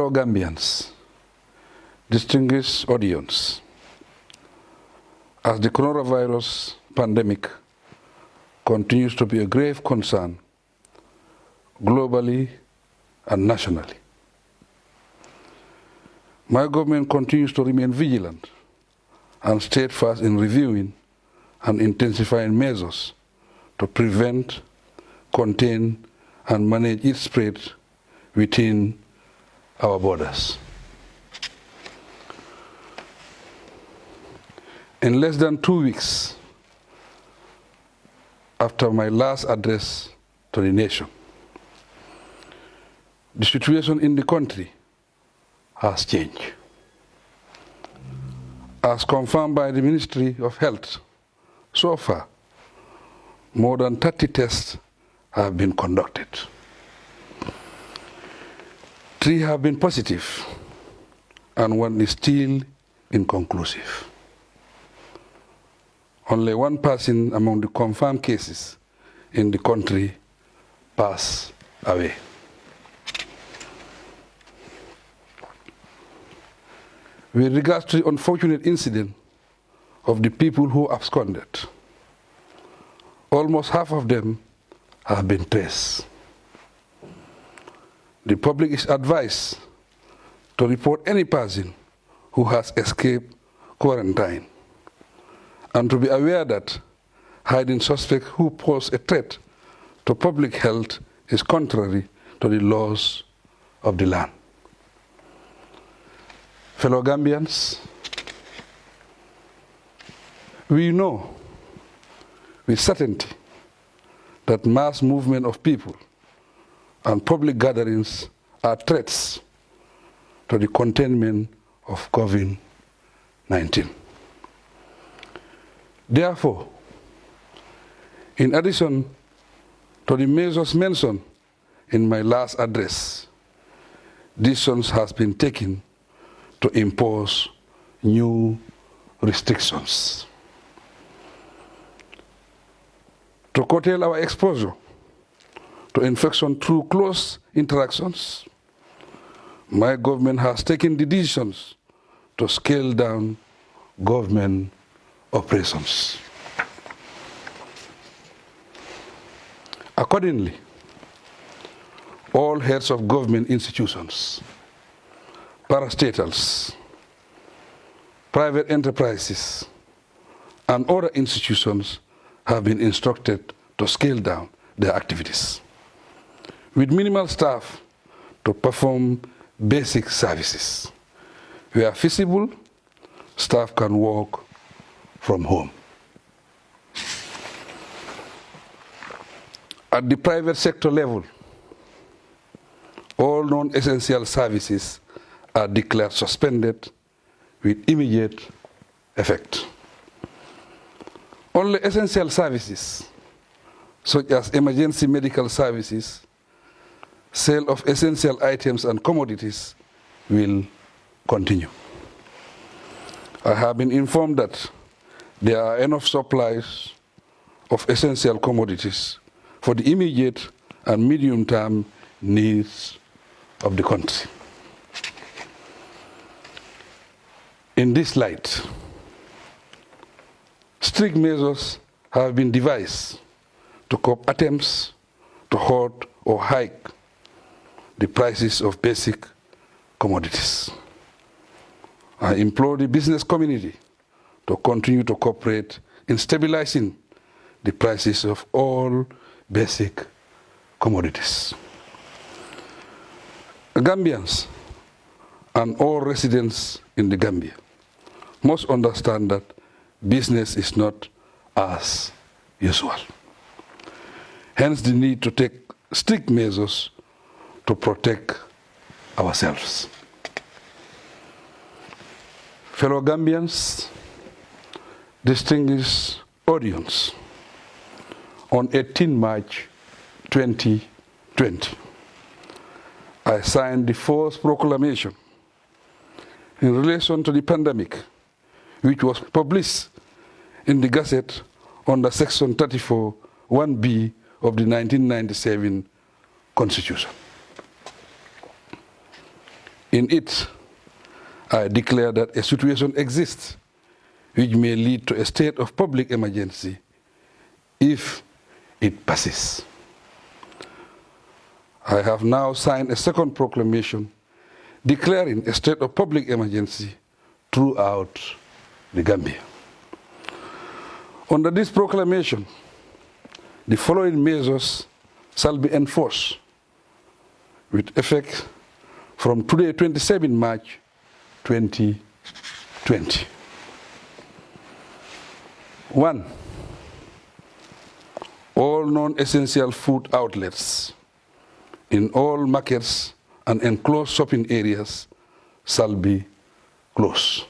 Gambians, distinguished audience, as the coronavirus pandemic continues to be a grave concern globally and nationally, my government continues to remain vigilant and steadfast in reviewing and intensifying measures to prevent, contain, and manage its spread within our borders. In less than 2 weeks after my last address to the nation, the situation in the country has changed. As confirmed by the Ministry of Health, so far, more than 30 tests have been conducted. 3 have been positive, and 1 is still inconclusive. Only 1 person among the confirmed cases in the country passed away. With regards to the unfortunate incident of the people who absconded, almost half of them have been traced. The public is advised to report any person who has escaped quarantine and to be aware that hiding suspects who pose a threat to public health is contrary to the laws of the land. Fellow Gambians, we know with certainty that mass movement of people and public gatherings are threats to the containment of COVID-19. Therefore, in addition to the measures mentioned in my last address, decisions have been taken to impose new restrictions. To curtail our exposure to infection through close interactions, my government has taken the decisions to scale down government operations. Accordingly, all heads of government institutions, parastatals, private enterprises, and other institutions have been instructed to scale down their activities, with minimal staff to perform basic services. Where feasible, staff can work from home. At the private sector level, all non-essential services are declared suspended with immediate effect. Only essential services, such as emergency medical services, sale of essential items and commodities, will continue. I have been informed that there are enough supplies of essential commodities for the immediate and medium-term needs of the country. In this light, strict measures have been devised to curb attempts to halt or hike the prices of basic commodities. I implore the business community to continue to cooperate in stabilizing the prices of all basic commodities. Gambians and all residents in the Gambia must understand that business is not as usual. Hence the need to take strict measures to protect ourselves. Fellow Gambians, distinguished audience, on 18 March 2020, I signed the first proclamation in relation to the pandemic, which was published in the Gazette under Section 34, 1B of the 1997 Constitution. In it, I declare that a situation exists which may lead to a state of public emergency if it passes. I have now signed a second proclamation declaring a state of public emergency throughout the Gambia. Under this proclamation, the following measures shall be enforced with effect from today, 27 March 2020. 1. All non-essential food outlets in all markets and enclosed shopping areas shall be closed.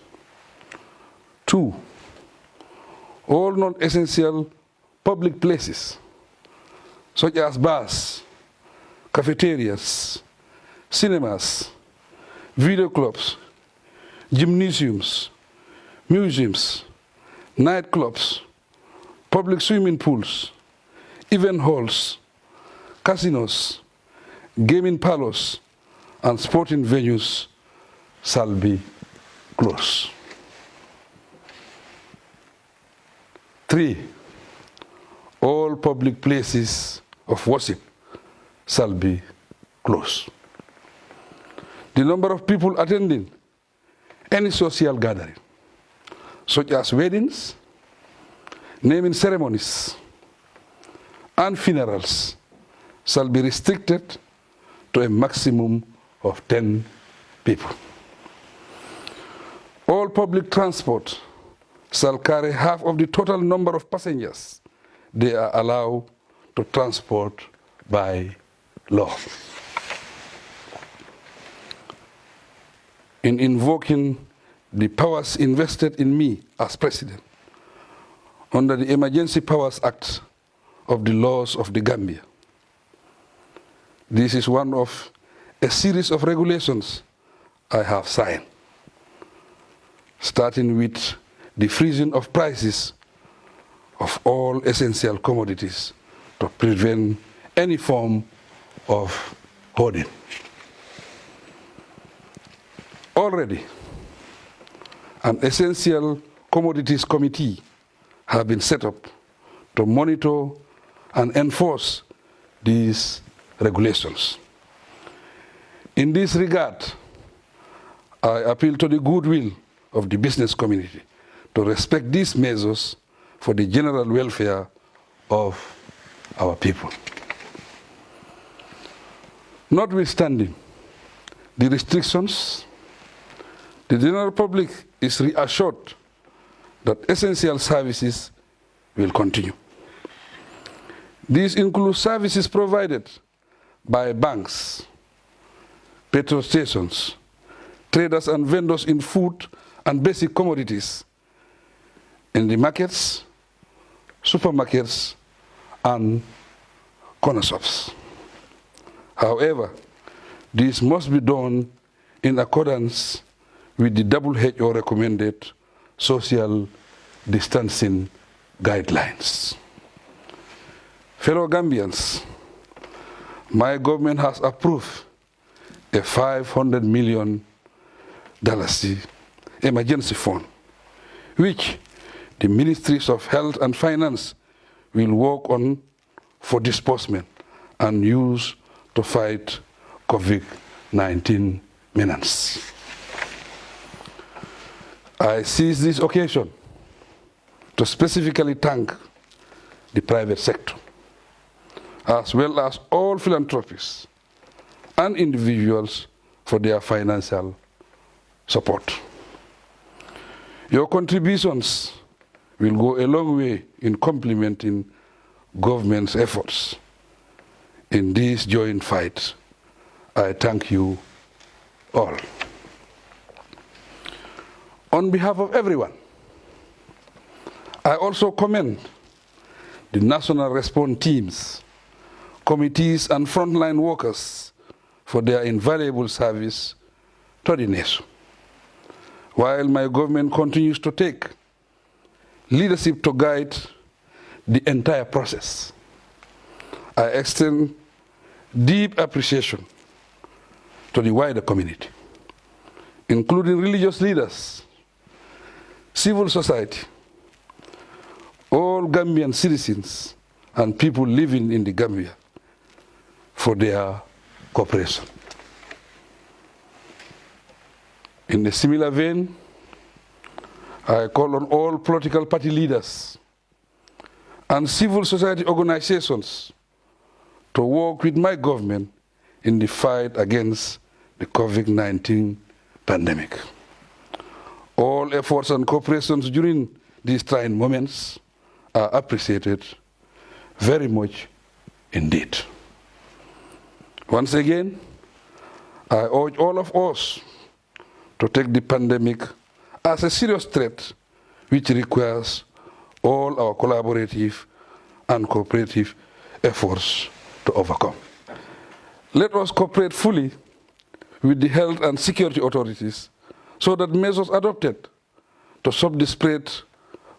2. All non-essential public places, such as bars, cafeterias, cinemas, video clubs, gymnasiums, museums, nightclubs, public swimming pools, event halls, casinos, gaming parlors, and sporting venues shall be closed. 3. All public places of worship shall be closed. The number of people attending any social gathering, such as weddings, naming ceremonies, and funerals, shall be restricted to a maximum of 10 people. All public transport shall carry half of the total number of passengers they are allowed to transport by law. In invoking the powers invested in me as president under the Emergency Powers Act of the laws of the Gambia, this is one of a series of regulations I have signed, starting with the freezing of prices of all essential commodities to prevent any form of hoarding. Already, an essential commodities committee has been set up to monitor and enforce these regulations. In this regard, I appeal to the goodwill of the business community to respect these measures for the general welfare of our people. Notwithstanding the restrictions, the general public is reassured that essential services will continue. These include services provided by banks, petrol stations, traders and vendors in food and basic commodities, in the markets, supermarkets, and corner shops. However, this must be done in accordance with the WHO recommended social distancing guidelines. Fellow Gambians, my government has approved a $500 million emergency fund, which the Ministries of Health and Finance will work on for disbursement and use to fight COVID-19 menace. I seize this occasion to specifically thank the private sector, as well as all philanthropists and individuals for their financial support. Your contributions will go a long way in complementing government's efforts in this joint fight. I thank you all. On behalf of everyone, I also commend the national response teams, committees, and frontline workers for their invaluable service to the nation. While my government continues to take leadership to guide the entire process, I extend deep appreciation to the wider community including religious leaders, civil society, all Gambian citizens and people living in the Gambia for their cooperation. In a similar vein, I call on all political party leaders and civil society organizations to work with my government in the fight against the COVID-19 pandemic. All efforts and cooperations during these trying moments are appreciated very much indeed. Once again, I urge all of us to take the pandemic as a serious threat which requires all our collaborative and cooperative efforts to overcome. Let us cooperate fully with the health and security authorities so that measures adopted to stop the spread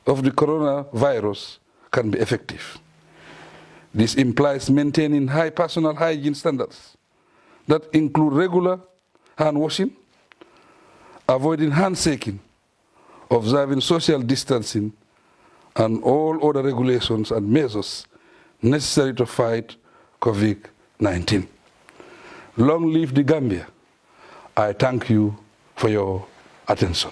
of the coronavirus can be effective. This implies maintaining high personal hygiene standards that include regular hand washing, avoiding handshaking, observing social distancing, and all other regulations and measures necessary to fight COVID-19. Long live the Gambia. I thank you for your attention.